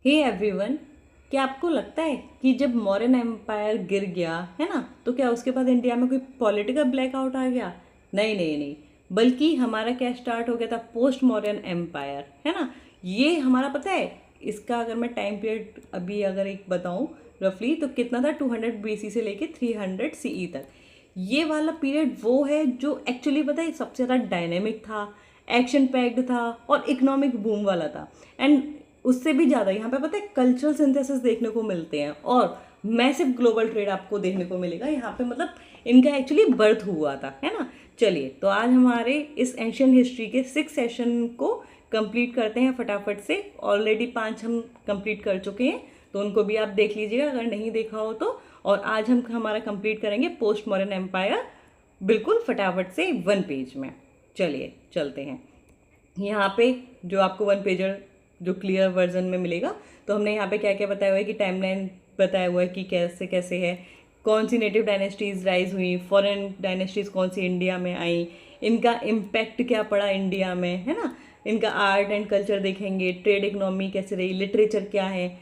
Hey everyone, क्या आपको लगता है कि जब मौर्यन एम्पायर गिर गया है ना, तो क्या उसके बाद इंडिया में कोई पॉलिटिकल ब्लैकआउट आ गया? नहीं नहीं नहीं, बल्कि हमारा क्या स्टार्ट हो गया था, पोस्ट मौर्यन एम्पायर, है ना। ये हमारा पता है, इसका अगर मैं टाइम पीरियड अभी अगर एक बताऊं रफली, तो कितना था, 200 BC से लेके 300 CE तक। ये वाला पीरियड वो है जो एक्चुअली पता है सबसे ज़्यादा डायनेमिक था, एक्शन पैक्ड था और इकोनॉमिक बूम वाला था। एंड उससे भी ज़्यादा यहाँ पे पता है कल्चरल सिंथेसिस देखने को मिलते हैं और मैसिव ग्लोबल ट्रेड आपको देखने को मिलेगा यहाँ पे। मतलब इनका एक्चुअली बर्थ हुआ था, है ना। चलिए, तो आज हमारे इस एंशियंट हिस्ट्री के 6 सेशन को कंप्लीट करते हैं फटाफट से। ऑलरेडी 5 हम कंप्लीट कर चुके हैं, तो उनको भी आप देख लीजिएगा अगर नहीं देखा हो तो। और आज हम हमारा कंप्लीट करेंगे पोस्ट मॉडर्न एम्पायर, बिल्कुल फटाफट से 1 पेज में। चलिए चलते हैं। यहाँ पे जो आपको 1 पेजर जो क्लियर वर्जन में मिलेगा, तो हमने यहाँ पे क्या क्या बताया हुआ है कि टाइमलाइन बताया हुआ है कि कैसे कैसे है, कौन सी नेटिव डायनेस्टीज़ राइज हुई, फॉरेन डायनेस्टीज़ कौन सी इंडिया में आई, इनका इम्पैक्ट क्या पड़ा इंडिया में, है ना। इनका आर्ट एंड कल्चर देखेंगे, ट्रेड इकोनॉमी कैसे रही, लिटरेचर क्या है,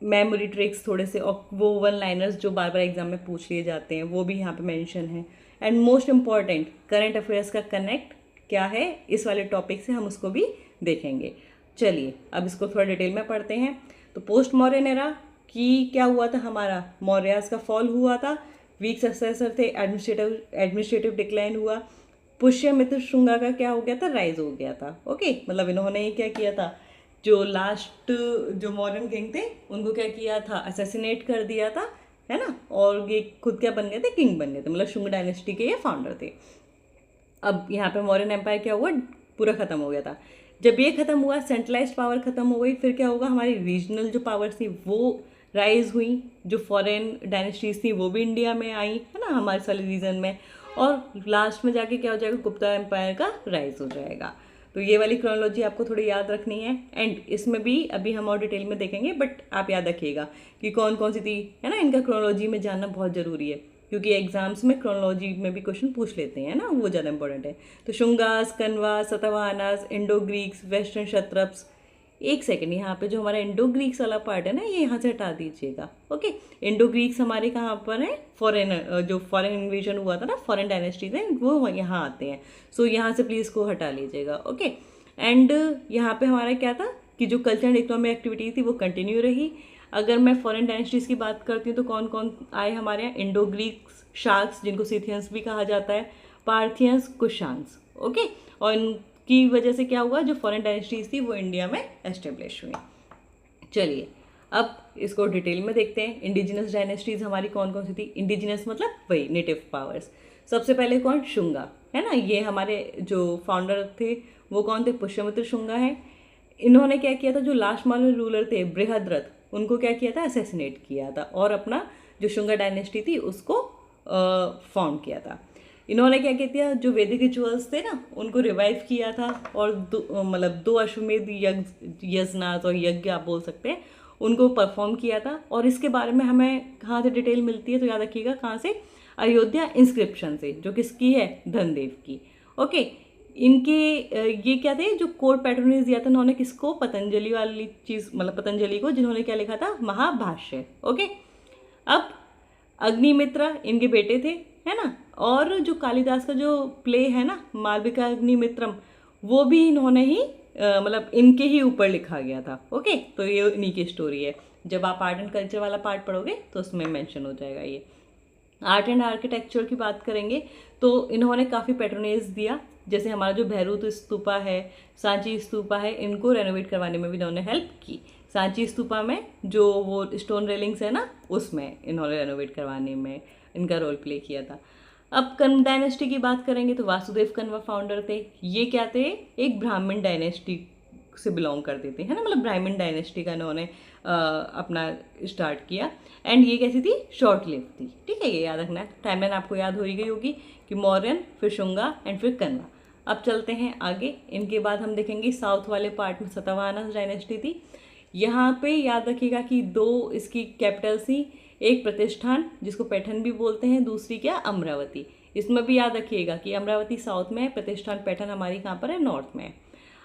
मेमोरी ट्रिक्स थोड़े से, और वो 1 लाइनर्स जो बार बार एग्जाम में पूछ लिए जाते हैं वो भी यहाँ पे मेंशन है। And most important, current affairs का कनेक्ट क्या है इस वाले टॉपिक से, हम उसको भी देखेंगे। चलिए अब इसको थोड़ा डिटेल में पढ़ते हैं। तो पोस्ट मौर्यन एरा की क्या हुआ था, हमारा मौर्यास का फॉल हुआ था, वीक सक्सेसर थे, एडमिनिस्ट्रेटिव डिक्लाइन हुआ, पुष्यमित्र शुंगा का क्या हो गया था, राइज हो गया था। ओके, मतलब इन्होंने ही क्या किया था, जो लास्ट जो मॉडर्न किंग थे उनको क्या किया था, असैसिनेट कर दिया था, है ना। और ये खुद क्या बन गए थे, किंग बन गए थे, मतलब शुंग डायनेस्टी के ये फाउंडर थे। अब यहाँ पे मॉडर्न एम्पायर क्या हुआ, पूरा खत्म हो गया था। जब ये खत्म हुआ, सेंट्रलाइज्ड पावर खत्म हो गई, फिर क्या होगा, हमारी रीजनल जो पावर्स थी वो राइज हुई, जो फॉरेन डायनेस्टीज थी वो भी इंडिया में आई, है ना, हमारे सारे रीजन में। और लास्ट में जाके क्या हो जाएगा, गुप्ता एम्पायर का राइज हो जाएगा। तो ये वाली क्रोनोलॉजी आपको थोड़ी याद रखनी है। एंड इसमें भी अभी हम और डिटेल में देखेंगे, बट आप याद रखिएगा कि कौन कौन सी थी, है ना। इनका क्रोनोलॉजी में जानना बहुत ज़रूरी है, क्योंकि एग्जाम्स में क्रोनोलॉजी में भी क्वेश्चन पूछ लेते हैं ना, वो ज़्यादा इंपॉर्टेंट है। तो शुंगास, canvas, Satavahanas, Indo Greeks, western kshatraps. एक सेकेंड, यहाँ पे जो हमारा इंडो ग्रीक्स वाला पार्ट है ना, ये यहाँ से हटा दीजिएगा। ओके, इंडो ग्रीक्स हमारे कहाँ पर है, फॉरेन, जो फॉरेन इन्वेजन हुआ था ना, फॉरेन डायनेस्टीज हैं वो यहाँ आते हैं। सो यहाँ से प्लीज़ को हटा लीजिएगा। ओके, एंड यहाँ पे हमारा क्या था कि जो कल्चर एंड इकोनॉमिक एक्टिविटी थी वो कंटिन्यू रही। अगर मैं फॉरेन डायनेस्टीज की बात करती हूँ तो कौन कौन आए हमारे यहाँ, इंडो ग्रीक्स, शाक्स जिनको सिथियंस भी कहा जाता है, पार्थियंस, कुशांस। ओके, और इनकी वजह से क्या हुआ, जो फॉरेन डायनेस्टीज थी वो इंडिया में एस्टेब्लिश हुई। चलिए अब इसको डिटेल में देखते हैं। इंडिजिनस डायनेस्टीज हमारी कौन कौन सी थी, इंडिजिनस मतलब वही नेटिव पावर्स। सबसे पहले कौन, शुंगा, है ना। ये हमारे जो फाउंडर थे वो कौन थे, पुष्यमित्र शुंगा है। इन्होंने क्या किया था, जो लास्ट मॉडर्न रूलर थे बृहद्रथ, उनको क्या किया था, असैसिनेट किया था और अपना जो शुंगा डायनेस्टी थी उसको फाउंड किया था। इन्होंने क्या किया, जो वैदिक रिचुअल्स थे ना उनको रिवाइव किया था, और मतलब 2 अश्वमेध यज्ञ और यज्ञ आप बोल सकते हैं, उनको परफॉर्म किया था। और इसके बारे में हमें कहाँ से डिटेल मिलती है, तो याद रखिएगा कहाँ से, अयोध्या इंस्क्रिप्शन से, जो किसकी है, धनदेव की। ओके, इनके ये क्या थे, जो कोड पैट्रोनेज दिया था उन्होंने किसको, पतंजलि वाली चीज़, मतलब पतंजलि को, जिन्होंने क्या लिखा था, महाभाष्य। ओके, अब अग्निमित्र इनके बेटे थे, है ना। और जो कालिदास का जो प्ले है ना, मालविका अग्निमित्रम, वो भी इन्होंने ही मतलब इनके ही ऊपर लिखा गया था। ओके, तो ये इन्हीं की स्टोरी है। जब आप आर्ट एंड कल्चर वाला पार्ट पढ़ोगे तो उसमें मेंशन हो जाएगा ये। आर्ट एंड आर्किटेक्चर की बात करेंगे तो इन्होंने काफ़ी पैट्रोनेज दिया, जैसे हमारा जो भैरूत स्तूपा है, सांची स्तूपा है, इनको रेनोवेट करवाने में भी इन्होंने हेल्प की। सांची स्तूपा में जो वो स्टोन रेलिंग्स है ना, उसमें इन्होंने रेनोवेट करवाने में इनका रोल प्ले किया था। अब कन्व डायनेस्टी की बात करेंगे तो वासुदेव कन्वा फाउंडर थे। ये क्या थे, एक ब्राह्मण डायनेस्टी से बिलोंग करते थे, है ना, मतलब ब्राह्मण डायनेस्टी का इन्होंने अपना स्टार्ट किया। एंड ये कैसी थी, शॉर्ट लिव थी। ठीक है, ये याद रखना है। टाइमलाइन आपको याद हो ही गई होगी कि मौर्यन, फिर शुंगा एंड फिर कन्वा। अब चलते हैं आगे। इनके बाद हम देखेंगे साउथ वाले पार्ट में सतवाहना डायनेस्टी थी। यहाँ पे याद रखिएगा कि 2 इसकी कैपिटल्स थी, एक प्रतिष्ठान जिसको पैठन भी बोलते हैं, दूसरी क्या, अमरावती। इसमें भी याद रखिएगा कि अमरावती साउथ में है, प्रतिष्ठान पैठन हमारी कहाँ पर है, नॉर्थ में है।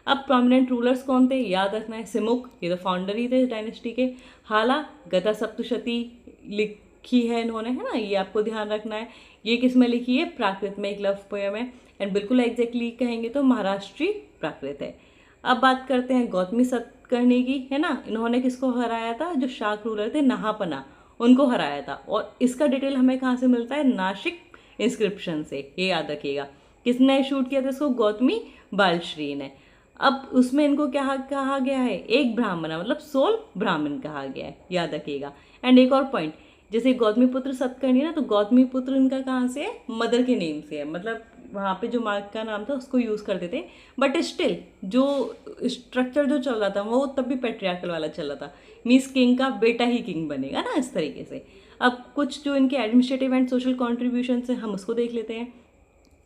अब प्रोमिनेंट रूलर्स कौन थे, याद रखना है, सिमुक, ये तो फाउंडर ही थे इस डायनेस्टी के। हाला, गदा सप्तशती लिखी है इन्होंने, है ना, ये आपको ध्यान रखना है। ये किस में लिखी है, प्राकृत में, एक लव पोयम है। एंड बिल्कुल एग्जैक्टली कहेंगे तो महाराष्ट्री प्राकृत है। अब बात करते हैं गौतमी सतकर्णी की, है ना, इन्होंने किसको हराया था, जो शाक रूलर थे नहापना, उनको हराया था। और इसका डिटेल हमें कहाँ से मिलता है, नासिक इंस्क्रिप्शन से, ये याद रखिएगा। किसने शूट किया था इसको, गौतमी बालश्री ने। अब उसमें इनको क्या कहा गया है, एक ब्राह्मण, मतलब सोल ब्राह्मण कहा गया है, याद रखिएगा। एंड एक और पॉइंट, जैसे गौतमी पुत्र सतकर्णी ना, तो गौतमी पुत्र इनका कहाँ से है, मदर के नेम से है, मतलब वहाँ पे जो माँ का नाम था उसको यूज़ करते थे। बट स्टिल जो स्ट्रक्चर जो चल रहा था वो तब भी पेट्रियार्कल वाला चल रहा था, मीन्स किंग का बेटा ही किंग बनेगा ना, इस तरीके से। अब कुछ जो इनके एडमिनिस्ट्रेटिव एंड सोशल कॉन्ट्रीब्यूशन है हम उसको देख लेते हैं।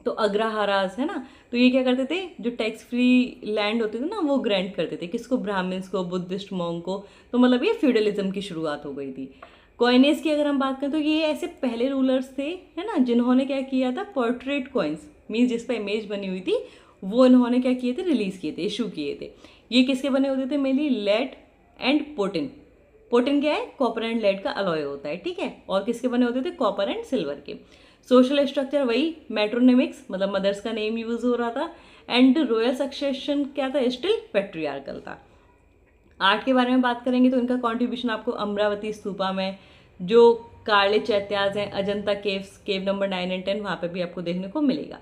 तो अग्रहाराज है ना, तो ये क्या करते थे, जो टैक्स फ्री लैंड होते थे ना वो ग्रांट करते थे, किसको, ब्राह्मण्स को, बुद्धिस्ट मॉन्ग को। तो मतलब ये फ्यूडलिज्म की शुरुआत हो गई थी। कॉइनेज की अगर हम बात करें तो ये ऐसे पहले रूलर्स थे, है ना, जिन्होंने क्या किया था, पोर्ट्रेट कॉइन्स, मीन्स जिस पर इमेज बनी हुई थी वो इन्होंने क्या किए थे, रिलीज़ किए थे, इशू किए थे। ये किसके बने होते थे, mainly lead and potin. Potin क्या है, कॉपर एंड लेड का अलॉय होता है, ठीक है। और किसके बने होते थे, कॉपर एंड सिल्वर के। सोशल स्ट्रक्चर वही मैट्रोनिमिक्स, मतलब मदर्स का नेम यूज हो रहा था। एंड रॉयल सक्सेशन क्या था, स्टिल पेट्रियार्कल था। आर्ट के बारे में बात करेंगे तो इनका कंट्रीब्यूशन आपको अमरावती स्तूपा में, जो कार्ले चैत्याज हैं, Ajanta caves, cave number 9 and 10, वहाँ पे भी आपको देखने को मिलेगा।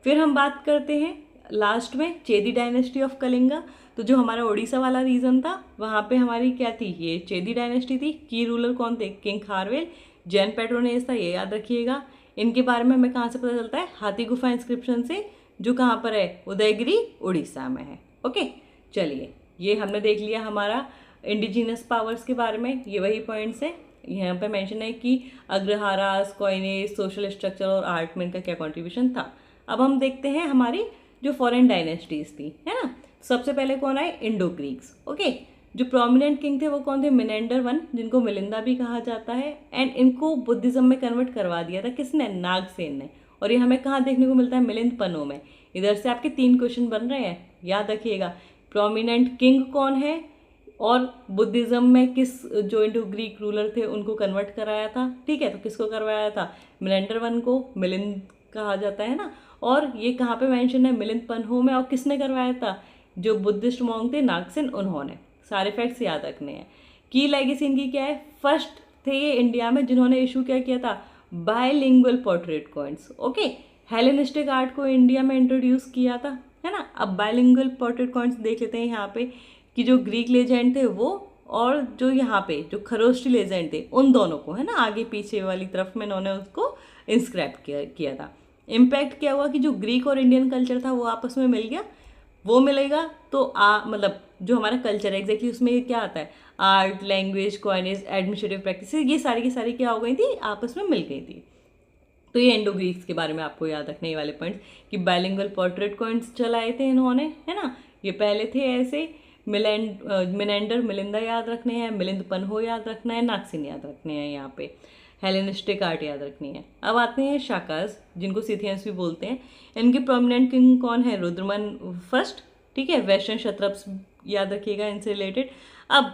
फिर हम बात करते हैं लास्ट में चेदी डायनेस्टी ऑफ कलिंगा। तो जो हमारा उड़ीसा वाला रीजन था वहाँ पे हमारी क्या थी, ये चेदी डायनेस्टी थी। की रूलर कौन थे, किंग खारवेल। जैन पेट्रोनेज था, ये याद रखिएगा। इनके बारे में हमें कहाँ से पता चलता है, हाथी गुफा इंस्क्रिप्शन से, जो कहाँ पर है, उदयगिरी उड़ीसा में है। ओके, चलिए ये हमने देख लिया हमारा इंडिजिनस पावर्स के बारे में। ये वही पॉइंट्स है, यहाँ पे मेंशन है कि अग्रहारास, कॉइनेज, सोशल स्ट्रक्चर और आर्ट में इनका क्या कंट्रीब्यूशन था। अब हम देखते हैं हमारी जो फॉरेन डायनेस्टीज थी, है ना। सबसे पहले कौन आए, इंडो ग्रीक्स। ओके, जो प्रोमिनेंट किंग थे वो कौन थे, मिनेंडर वन, जिनको मिलिंदा भी कहा जाता है। एंड इनको बुद्धिज्म में कन्वर्ट करवा दिया था किसने, नागसेन ने। और ये हमें कहाँ देखने को मिलता है, मिलिंद पन्नो में। इधर से आपके 3 क्वेश्चन बन रहे हैं, याद रखिएगा। प्रोमिनेंट किंग कौन है, और बुद्धिज्म में किस जो इंडो ग्रीक रूलर थे उनको कन्वर्ट कराया था, ठीक है। तो किसको करवाया था, मिलेंडर वन को मिलिंद कहा जाता है ना। और ये कहाँ पे मेंशन है, मिलिंद पन्हो में। और किसने करवाया था, जो बुद्धिस्ट मॉन्ग थे नागसेन, उन्होंने। सारे फैक्ट्स याद रखने हैं। की लेगेसी इनकी क्या है, फर्स्ट थे ये इंडिया में जिन्होंने इशू क्या किया था, bilingual portrait coins. Okay, Hellenistic art को इंडिया में इंट्रोड्यूस किया था, है ना। अब बायलिंगुअल पोर्ट्रेट कॉइन्स देख लेते हैं यहाँ पे, कि जो ग्रीक लेजेंड थे वो, और जो यहाँ पे जो खरोष्टी लेजेंड थे, उन दोनों को, है ना, आगे पीछे वाली तरफ में इन्होंने उसको इंस्क्राइब किया था। इम्पैक्ट क्या हुआ कि जो ग्रीक और इंडियन कल्चर था वो आपस में मिल गया। वो मिलेगा तो मतलब जो हमारा कल्चर है एग्जैक्टली उसमें क्या आता है, art, language, coinage, administrative practice, ये सारी की सारी क्या हो गई थी, आपस में मिल गई थी। तो ये इंडो ग्रीक्स के बारे में आपको याद रखने ये वाले पॉइंट्स, कि बायलिंगुअल पोर्ट्रेट कॉइन्स चलाए थे इन्होंने, है ना। ये पहले थे ऐसे, मिनेंडर, मिलिंदा याद रखने हैं, मिलिंद पन्हो याद रखना है, नागसेन याद रखने हैं, यहाँ पे हेलेनिस्टिक आर्ट याद रखनी है। अब आते हैं शाकाज, जिनको सिथियंस भी बोलते हैं। इनके प्रोमिनेंट किंग कौन है, रुद्रमन फर्स्ट, ठीक है। वेस्टर्न क्षत्रप्स याद रखिएगा इनसे रिलेटेड। अब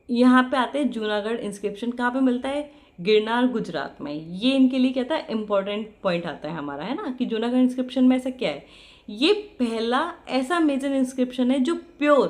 यहाँ पे आते हैं जूनागढ़ इंस्क्रिप्शन, कहाँ पे मिलता है, गिरनार गुजरात में। ये इनके लिए क्या था, इंपॉर्टेंट पॉइंट आता है हमारा, है ना, कि जूनागढ़ इंस्क्रिप्शन में ऐसा क्या है, ये पहला ऐसा मेजर इंस्क्रिप्शन है जो प्योर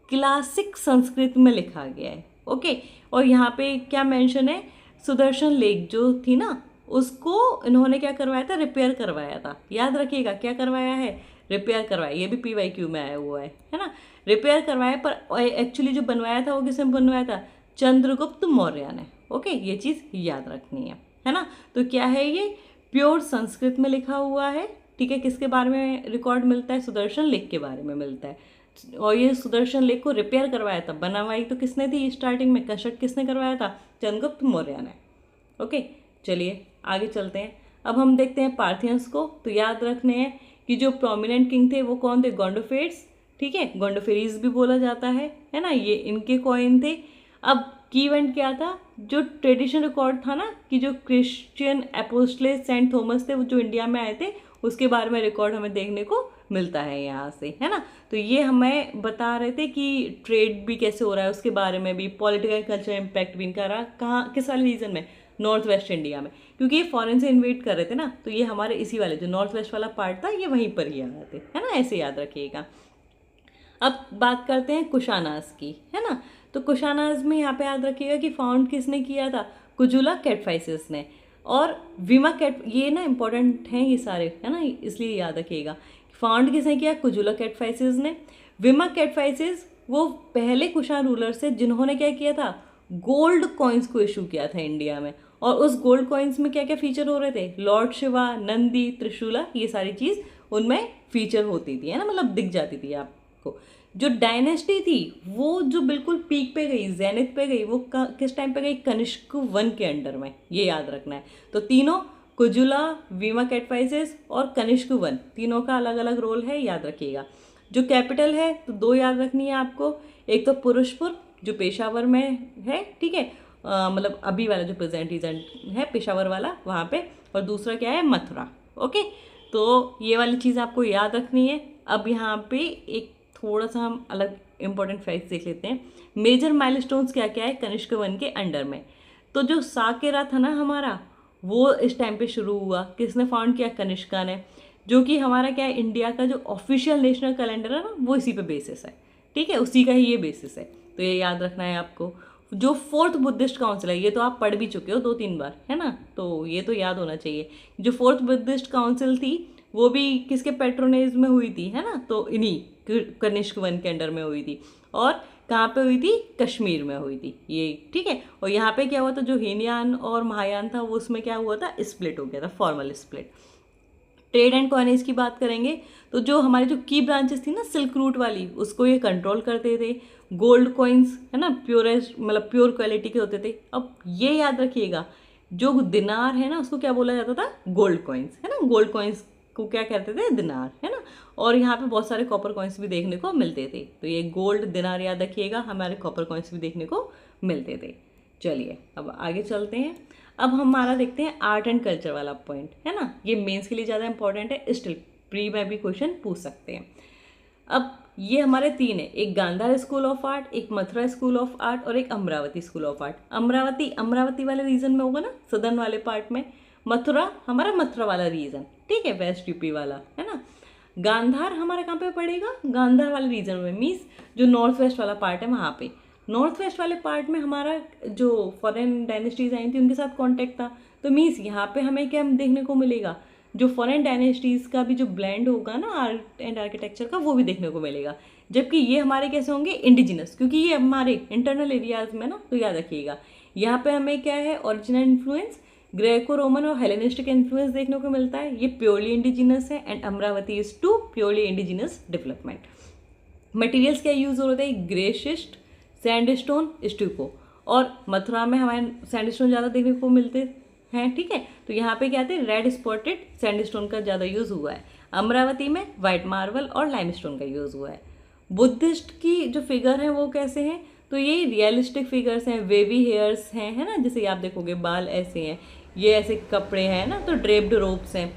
क्लासिक संस्कृत में लिखा गया है। ओके, और यहाँ पे क्या मेंशन है, सुदर्शन लेक जो थी ना, उसको इन्होंने क्या करवाया था, रिपेयर करवाया था। याद रखिएगा क्या करवाया है, रिपेयर करवाया। ये भी PYQ में आया हुआ है ना। रिपेयर करवाया, पर एक्चुअली जो बनवाया था वो किसने बनवाया था, चंद्रगुप्त मौर्य ने। ओके, ये चीज़ याद रखनी है ना। तो क्या है, ये प्योर संस्कृत में लिखा हुआ है, ठीक है। किसके बारे में रिकॉर्ड मिलता है, सुदर्शन लेक के बारे में मिलता है। और ये सुदर्शन लेक को रिपेयर करवाया था, बनवाई तो किसने थी, स्टार्टिंग में कंस्ट्रक्ट किसने करवाया था, चंद्रगुप्त मौर्य ने। ओके, चलिए आगे चलते हैं। अब हम देखते हैं पार्थियंस को। तो याद रखने हैं कि जो प्रोमिनेंट किंग थे वो कौन थे, गोंडोफेट्स, ठीक है। गोंडोफेरीज भी बोला जाता है ना। ये इनके कॉइन थे। अब की इवेंट क्या था, जो ट्रेडिशन रिकॉर्ड था ना, कि जो क्रिश्चियन एपोस्टलेस सेंट थॉमस थे वो जो इंडिया में आए थे, उसके बारे में रिकॉर्ड हमें देखने को मिलता है यहाँ से, है ना। तो ये हमें बता रहे थे कि ट्रेड भी कैसे हो रहा है उसके बारे में भी, पॉलिटिकल कल्चर इम्पैक्ट भी इनका रहा कहाँ, किस वाले रीजन में, नॉर्थ वेस्ट इंडिया में, क्योंकि ये फॉरेन से इन्वेट कर रहे थे ना, तो ये हमारे इसी वाले जो नॉर्थ वेस्ट वाला पार्ट था ये वहीं पर ही आ रहे थे, है ना, ऐसे याद रखिएगा। अब बात करते हैं कुशानाज की, है ना। तो कुशानाज में यहाँ पे याद रखिएगा कि फाउंड किसने किया था, कुजुला कैटफाइसिस ने। और विमा कैट, ये ना इंपॉर्टेंट हैं ये सारे, है ना, इसलिए याद रखिएगा। फाउंड किसने किया, कुजुला कैटफाइसिस ने। विमा कैटफाइसिस वो पहले कुशान रूलर से जिन्होंने क्या किया था, गोल्ड कॉइन्स को इशू किया था इंडिया में। और उस गोल्ड कॉइन्स में क्या क्या फीचर हो रहे थे, लॉर्ड शिवा, नंदी, त्रिशूला, ये सारी चीज़ उनमें फीचर होती थी, है ना, मतलब दिख जाती थी आपको। जो डायनेस्टी थी वो जो बिल्कुल पीक पे गई, जेनिथ पे गई, वो किस टाइम पे गई, कनिष्क वन के अंडर में, ये याद रखना है। तो तीनों, कुजुला, वीमा कैटफाइसिस और कनिष्क वन, तीनों का अलग अलग रोल है, याद रखिएगा। जो कैपिटल है तो दो याद रखनी है आपको, एक तो पुरुषपुर जो पेशावर में है, ठीक है, मतलब अभी वाला जो प्रेजेंट रीजन है पेशावर वाला वहाँ पे, और दूसरा क्या है, मथुरा। ओके, तो ये वाली चीज़ आपको याद रखनी है। अब यहाँ पे एक थोड़ा सा हम अलग इंपॉर्टेंट फैक्ट्स देख लेते हैं। मेजर माइलस्टोन्स क्या क्या है कनिष्क वन के अंडर में। तो जो साकेरा था ना हमारा, वो इस टाइम पे शुरू हुआ, किसने फाउंड किया, कनिष्का ने, जो कि हमारा क्या है, इंडिया का जो ऑफिशियल नेशनल कैलेंडर है ना, वो इसी पे बेसिस है, ठीक है, उसी का ही ये बेसिस है, तो ये याद रखना है आपको। जो फोर्थ बुद्धिस्ट काउंसिल है, ये तो आप पढ़ भी चुके हो 2-3 बार, है ना, तो ये तो याद होना चाहिए। जो फोर्थ बुद्धिस्ट काउंसिल थी वो भी किसके पेट्रोनेज में हुई थी, है ना, तो इन्हीं कनिष्क वन के अंडर में हुई थी। और कहाँ पे हुई थी, कश्मीर में हुई थी ये, ठीक है। और यहाँ पे क्या हुआ था, जो हीनयान और महायान था वो उसमें क्या हुआ था, स्प्लिट हो गया था, formal split. Trade and coinage की बात करेंगे तो जो हमारी जो की ब्रांचेस थी ना सिल्क रूट वाली, उसको ये कंट्रोल करते थे। गोल्ड कॉइन्स, है ना, प्योरेस्ट मतलब प्योर क्वालिटी के होते थे। अब ये याद रखिएगा, जो दिनार है ना उसको क्या बोला जाता था, गोल्ड कॉइन्स, है ना, गोल्ड कॉइन्स को क्या कहते थे, दिनार, है ना। और यहाँ पे बहुत सारे कॉपर कॉइन्स भी देखने को मिलते थे, तो ये गोल्ड दिनार याद रखिएगा, हमारे कॉपर कॉइन्स भी देखने को मिलते थे। चलिए अब आगे चलते हैं। अब हमारा देखते हैं आर्ट एंड कल्चर वाला पॉइंट, है ना, ये मेंस के लिए ज़्यादा इंपॉर्टेंट है, स्टिल प्री में भी क्वेश्चन पूछ सकते हैं। अब ये हमारे 3 है, एक गांधार स्कूल ऑफ आर्ट, एक मथुरा स्कूल ऑफ आर्ट और एक Amravati school of art. Amravati वाले रीजन में होगा ना, सदर्न वाले पार्ट में। मथुरा हमारा मथुरा वाला रीजन, ठीक है, वेस्ट यूपी वाला, है ना। गांधार हमारा कहाँ पे पड़ेगा, गांधार वाले रीजन में, मीन्स जो नॉर्थ वेस्ट वाला पार्ट है वहाँ पे। नॉर्थ वेस्ट वाले पार्ट में हमारा जो फॉरेन डायनेस्टीज आई थी उनके साथ कांटेक्ट था, तो मीन्स यहाँ पे हमें क्या देखने को मिलेगा, जो फॉरेन डायनेस्टीज का भी जो ब्लेंड होगा ना आर्ट एंड आर्किटेक्चर का, वो भी देखने को मिलेगा। जबकि ये हमारे कैसे होंगे, इंडिजिनस, क्योंकि ये हमारे इंटरनल एरियाज में ना, तो याद रखिएगा यहाँ पे हमें क्या है, ओरिजिनल इन्फ्लुएंस, ग्रेको रोमन और हेलेनिस्टिक इन्फ्लुएंस देखने को मिलता है, ये प्योरली इंडिजिनस है। And Amaravati is too purely indigenous development. Materials क्या यूज हो रहे थे, ग्रे शिस्ट, सैंडस्टोन, स्टूको। और मथुरा में हमारे सैंडस्टोन ज़्यादा देखने को मिलते हैं, ठीक है, तो यहाँ पे क्या थे, रेड स्पॉटेड सैंडस्टोन का ज़्यादा यूज़ हुआ है। अमरावती में वाइट मार्बल और लाइमस्टोन का यूज़ हुआ है। बुद्धिस्ट की जो फिगर है वो कैसे हैं, तो ये रियलिस्टिक फिगर्स हैं, वेवी हेयर्स हैं, है ना, जैसे आप देखोगे बाल ऐसे हैं, ये ऐसे कपड़े हैं ना, तो ड्रेप्ड रोब्स हैं।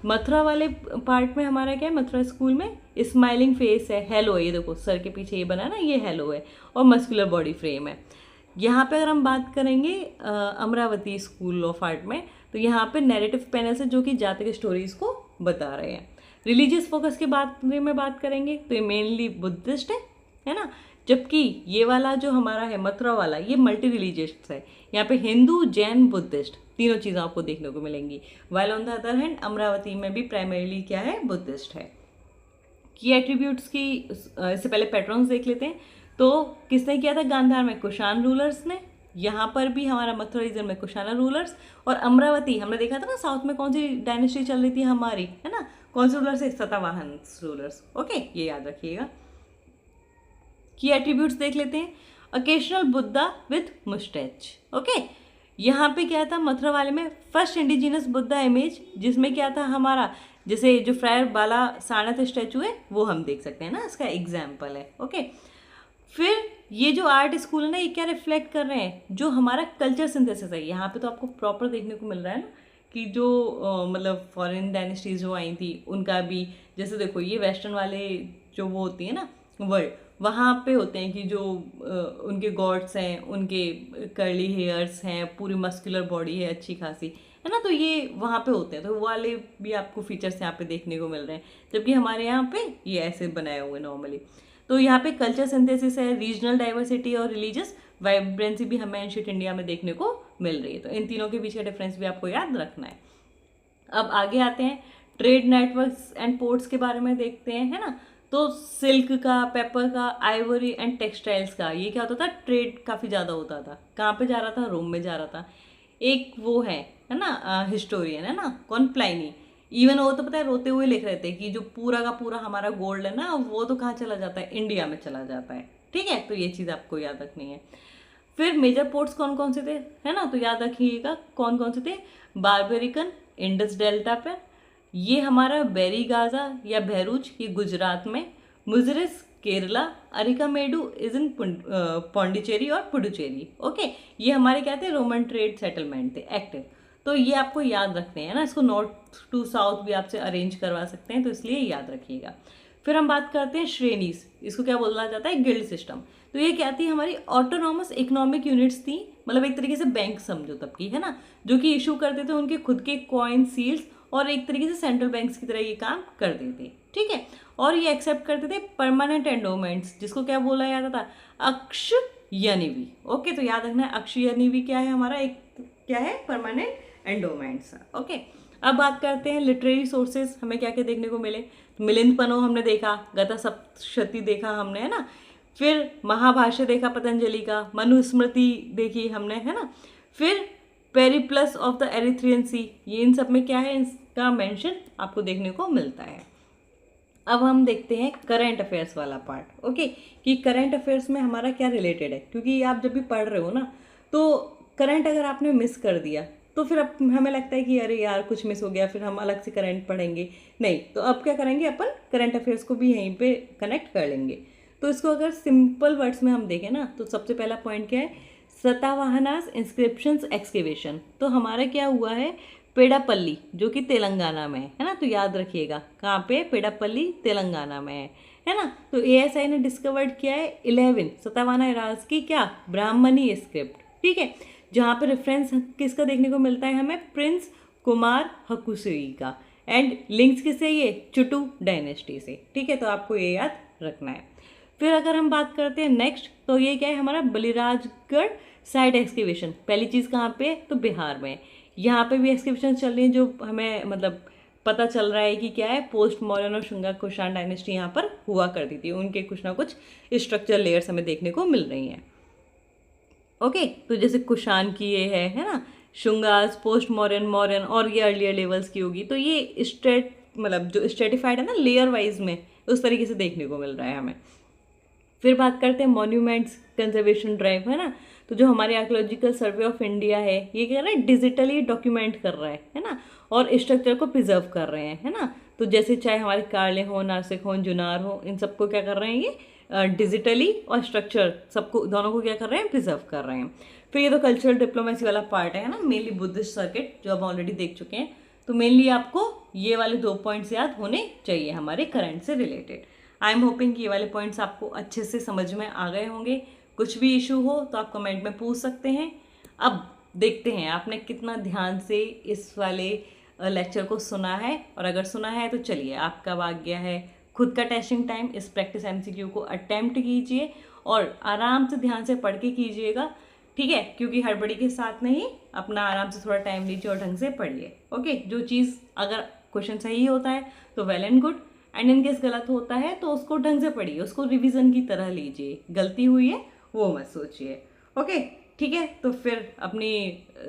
मथुरा वाले पार्ट में हमारा क्या है, मथुरा स्कूल में स्माइलिंग फेस है, हेलो है, ये देखो सर के पीछे ये बना ना, ये हेलो है, और मस्कुलर बॉडी फ्रेम है। यहाँ पे अगर हम बात करेंगे अमरावती स्कूल ऑफ आर्ट में, तो यहाँ पे नैरेटिव पैनल्स है जो कि जातक स्टोरीज को बता रहे हैं। रिलीजियस फोकस के बारे में बात करेंगे तो ये मेनली बुद्धिस्ट है ना, जबकि ये वाला जो हमारा है मथुरा वाला, ये मल्टी रिलीजियस है। यहाँ पे हिंदू, जैन, बुद्धिस्ट तीनों चीज़ें आपको देखने को मिलेंगी। While on the other hand Amravati में भी प्राइमरीली क्या है, बुद्धिस्ट है। की एट्रीब्यूट्स की इससे पहले पैटर्न्स देख लेते हैं। तो किसने किया था, गांधार में कुशान रूलर्स ने, यहाँ पर भी हमारा मथुरा रीजन में कुशाना रूलर्स, और अमरावती हमने देखा था ना साउथ में कौन सी डायनेस्टी चल रही थी हमारी, है ना, कौन से रूलर्स है, सतवाहन रूलर्स। ओके, ये याद रखिएगा। की एट्रीब्यूट्स देख लेते हैं। Occasional Buddha with moustache. Okay, यहाँ पे क्या था, मथुरा वाले में फर्स्ट इंडिजिनस बुद्धा इमेज, जिसमें क्या था हमारा, जैसे जो फ्रायर बाला सारनाथ स्टैचू है वो हम देख सकते हैं ना, इसका एग्जाम्पल है। ओके, फिर ये जो आर्ट स्कूल है ना, ये क्या रिफ्लेक्ट कर रहे हैं, जो हमारा कल्चर सिंथेसिस है। यहाँ पे तो आपको प्रॉपर देखने को मिल रहा है ना कि जो मतलब फॉरेन डायनेस्टीज जो आई थी उनका भी जैसे देखो ये वेस्टर्न वाले जो वो होती है ना वर्ल्ड, वहाँ पे होते हैं कि जो उनके गॉड्स हैं, उनके कर्ली हेयर्स हैं, पूरी मस्कुलर बॉडी है अच्छी खासी, है ना, तो ये वहाँ पे होते हैं, तो वो वाले भी आपको फीचर्स यहाँ पे देखने को मिल रहे हैं, जबकि हमारे यहाँ पे ये ऐसे बनाए हुए नॉर्मली। तो यहाँ पे कल्चर सिंथेसिस है, रीजनल डाइवर्सिटी और रिलीजियस वाइब्रेंसी भी हमें एंशिएंट इंडिया में देखने को मिल रही है। तो इन तीनों के बीच का डिफरेंस भी आपको याद रखना है। अब आगे आते हैं, ट्रेड नेटवर्क्स एंड पोर्ट्स के बारे में देखते हैं, है ना। तो सिल्क का, पेपर का, आइवरी एंड टेक्सटाइल्स का ये क्या होता था, ट्रेड काफ़ी ज़्यादा होता था। कहाँ पे जा रहा था, रोम में जा रहा था। एक वो है ना हिस्टोरियन, है ना, कौन, प्लाइनी, इवन वो तो पता है रोते हुए लिख रहे थे कि जो पूरा का पूरा हमारा गोल्ड है ना वो तो कहाँ चला जाता है, इंडिया में चला जाता है। ठीक है, तो ये चीज़ आपको याद रखनी है। फिर मेजर पोर्ट्स कौन कौन से थे, है ना, तो याद रखिएगा कौन कौन से थे। बारबेरिकन इंडस डेल्टा पर, ये हमारा बेरी गाजा या बहरूच ये गुजरात में, मुजरिस केरला, अरिकामेडू इज इन पौंडीचेरी और पुडुचेरी। ओके, ये हमारे क्या थे, रोमन ट्रेड सेटलमेंट थे एक्टिव। तो ये आपको याद रखते हैं ना, इसको नॉर्थ टू साउथ भी आपसे अरेंज करवा सकते हैं, तो इसलिए याद रखिएगा। फिर हम बात करते हैं श्रेणीज, इसको क्या बोला जाता है, गिल्ड सिस्टम। तो ये क्या थी, हमारी ऑटोनॉमस इकोनॉमिक यूनिट्स थी, मतलब एक तरीके से बैंक समझो तब की, है ना, जो कि इशू करते थे उनके खुद के कॉइन, सील्स, और एक तरीके से सेंट्रल बैंक्स की तरह ये काम करते थे। ठीक है, और ये एक्सेप्ट करते थे परमानेंट एंडोमेंट्स, जिसको क्या बोला जाता था, अक्षयनिधि। ओके, तो याद रखना है अक्षयनिधि क्या है, हमारा एक क्या है, परमानेंट एंडोमेंट्स। ओके, अब बात करते हैं लिटरेरी सोर्सेज हमें क्या क्या देखने को मिले। मिलिंद पनो हमने देखा, गता सप्तशती देखा हमने, है ना। फिर महाभाष्य देखा पतंजलि का, मनुस्मृति देखी हमने, है ना। फिर पेरिप्लस ऑफ द एरिथ्रियन सी, ये इन सब में क्या है, इसका मेंशन आपको देखने को मिलता है। अब हम देखते हैं करंट अफेयर्स वाला पार्ट। ओके, कि करंट अफेयर्स में हमारा क्या रिलेटेड है, क्योंकि आप जब भी पढ़ रहे हो ना तो करंट अगर आपने मिस कर दिया तो फिर अब हमें लगता है कि अरे यार कुछ मिस हो गया, फिर हम अलग से करंट पढ़ेंगे, नहीं, तो अब क्या करेंगे, अपन करंट अफेयर्स को भी यहीं पे कनेक्ट कर लेंगे। तो इसको अगर सिंपल वर्ड्स में हम देखें ना, तो सबसे पहला पॉइंट क्या है, सतावाहनास इंस्क्रिप्शंस एक्सकेवेशन। तो हमारा क्या हुआ है, पेडापल्ली, जो कि तेलंगाना में है ना, तो याद रखिएगा कहाँ पे, पेडापल्ली तेलंगाना में है ना। तो एएसआई ने डिस्कवर्ड किया है 11 सतावाहना इराज की क्या, ब्राह्मणी स्क्रिप्ट। ठीक है, जहाँ पे रेफरेंस किसका देखने को मिलता है हमें, प्रिंस कुमार हकुसुई का, एंड लिंक्स किससे, ये चुटू डायनेस्टी से। ठीक है, तो आपको ये याद रखना है। फिर अगर हम बात करते हैं नेक्स्ट, तो ये क्या है हमारा, बलिराजगढ़ साइट एक्सकेवेशन। पहली चीज़ कहाँ पे, तो बिहार में, यहाँ पे भी एक्सकेवेशन चल रही है, जो हमें मतलब पता चल रहा है कि क्या है, पोस्ट मॉडर्न और शुंगा कुषाण डायनेस्टी यहाँ पर हुआ करती थी, उनके कुछ ना कुछ स्ट्रक्चर लेयर्स हमें देखने को मिल रही हैं। ओके, तो जैसे कुषाण की ये है ना, शुंगास, पोस्ट मॉडर्न, मॉडर्न, और ये अर्लियर लेवल्स की होगी, तो ये स्ट्रेट मतलब जो स्ट्रेटिफाइड है ना लेयर वाइज में, उस तरीके से देखने को मिल रहा है हमें। फिर बात करते हैं मॉन्यूमेंट्स कंजर्वेशन ड्राइव, है ना। तो जो हमारे आर्कियोलॉजिकल सर्वे ऑफ इंडिया है, ये क्या रहा है, डिजिटली डॉक्यूमेंट कर रहा है ना, और स्ट्रक्चर को प्रिजर्व कर रहे हैं, है ना। तो जैसे चाहे हमारे कार्ले हो, नासिक हो, जुनार हो, इन सबको क्या कर रहे हैं, ये डिजिटली और स्ट्रक्चर सबको, दोनों को क्या कर रहे हैं, प्रिजर्व कर रहे हैं। फिर ये तो कल्चरल डिप्लोमेसी वाला पार्ट है ना, मेनली बुद्धिस्ट सर्किट जो हम ऑलरेडी देख चुके हैं। तो मेनली आपको ये वाले 2 पॉइंट्स याद होने चाहिए हमारे करंट से रिलेटेड। आई एम होपिंग कि ये वाले पॉइंट्स आपको अच्छे से समझ में आ गए होंगे। कुछ भी इशू हो तो आप कमेंट में पूछ सकते हैं। अब देखते हैं आपने कितना ध्यान से इस वाले लेक्चर को सुना है, और अगर सुना है तो चलिए आपका आ गया है खुद का टेस्टिंग टाइम। इस प्रैक्टिस एमसीक्यू को अटेम्प्ट कीजिए और आराम से ध्यान से पढ़ के कीजिएगा, ठीक है, क्योंकि हड़बड़ी के साथ नहीं, अपना आराम से थोड़ा टाइम लीजिए और ढंग से पढ़िए। ओके, जो चीज़ अगर क्वेश्चन सही होता है तो well and good, and in case गलत होता है तो उसको ढंग से पढ़िए, उसको रिवीजन की तरह लीजिए, गलती हुई है वो मत सोचिए। ओके, ठीक है, तो फिर अपनी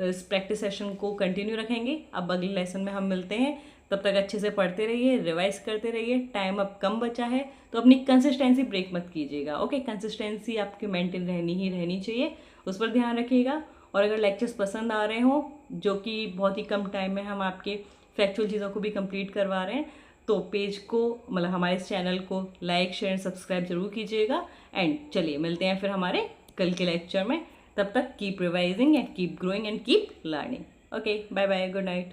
इस प्रैक्टिस सेशन को कंटिन्यू रखेंगे। अब अगले लेसन में हम मिलते हैं, तब तक अच्छे से पढ़ते रहिए, रिवाइज करते रहिए। टाइम अब कम बचा है तो अपनी कंसिस्टेंसी ब्रेक मत कीजिएगा। ओके, कंसिस्टेंसी आपकी मेंटेन रहनी चाहिए, उस पर ध्यान रखिएगा। और अगर लेक्चर्स पसंद आ रहे हों, जो कि बहुत ही कम टाइम में हम आपके फैक्चुअल चीज़ों को भी कंप्लीट करवा रहे हैं, तो पेज को मतलब हमारे इस चैनल को लाइक, शेयर, सब्सक्राइब जरूर कीजिएगा। एंड चलिए मिलते हैं फिर हमारे कल के लेक्चर में। तब तक keep revising and keep growing and keep learning. Okay, bye bye, good night.